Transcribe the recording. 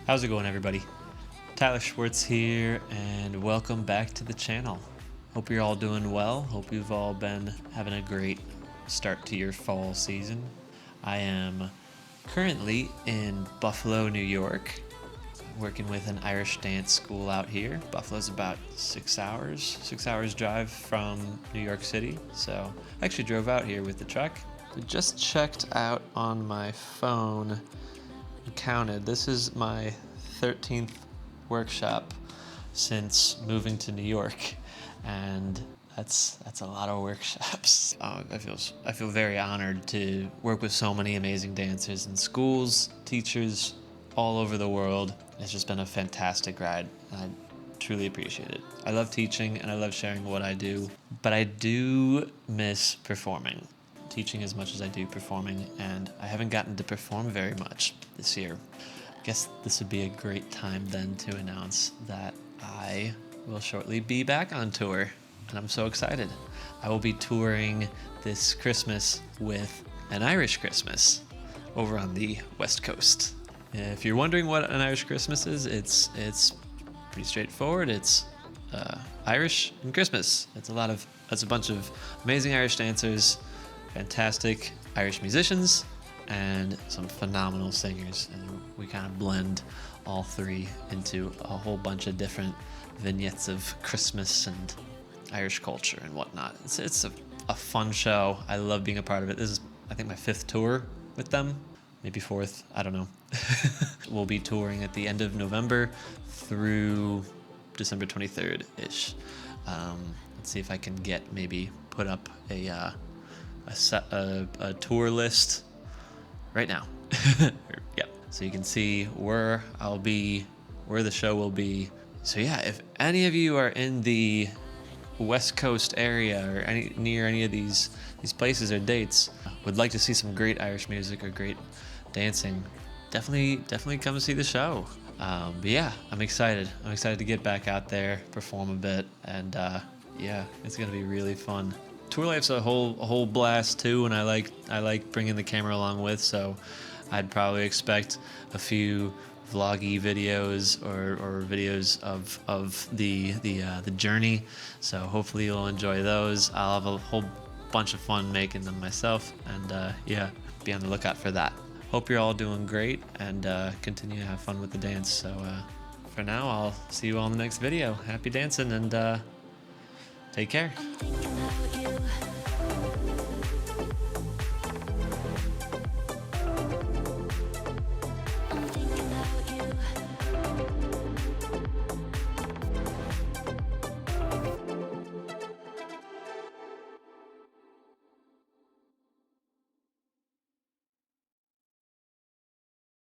How's it going, everybody? Tyler Schwartz here, and welcome back to the channel. Hope you're all doing well. Hope you've all been having a great start to your fall season. I am currently in Buffalo, New York, working with an Irish dance school out here. Buffalo's about 6 hours drive from New York City. So I actually drove out here with the truck. I just checked out on my phone and counted. This is my 13th workshop since moving to New York, and that's a lot of workshops. I feel very honored to work with so many amazing dancers in schools, teachers all over the world. It's just been a fantastic ride. I truly appreciate it. I love teaching and I love sharing what I do, but I do miss performing. Teaching as much as I do performing, and I haven't gotten to perform very much this year. I guess this would be a great time then to announce that I will shortly be back on tour, and I'm so excited. I will be touring this Christmas with an Irish Christmas over on the West Coast. If you're wondering what an Irish Christmas is, it's pretty straightforward. It's Irish and Christmas. It's a bunch of amazing Irish dancers, fantastic Irish musicians, and some phenomenal singers, and we kind of blend all three into a whole bunch of different vignettes of Christmas and Irish culture and whatnot. It's a fun show. I love being a part of it. This is, I think, my 5th tour with them, maybe 4th, I don't know. We'll be touring at the end of November through December 23rd-ish. Let's see if I can put up a tour list right now. Yep. So you can see where I'll be, where the show will be. So yeah, if any of you are in the West Coast area or near any of these places or dates, would like to see some great Irish music or great dancing, definitely come and see the show. But yeah, I'm excited. I'm excited to get back out there, perform a bit, and yeah, it's gonna be really fun. Tour life's a whole blast too, and I like bringing the camera along with, so I'd probably expect a few vloggy videos or videos of the journey. So hopefully you'll enjoy those. I'll have a whole bunch of fun making them myself, and yeah, be on the lookout for that. Hope you're all doing great, and continue to have fun with the dance. So for now, I'll see you all in the next video. Happy dancing, and take care.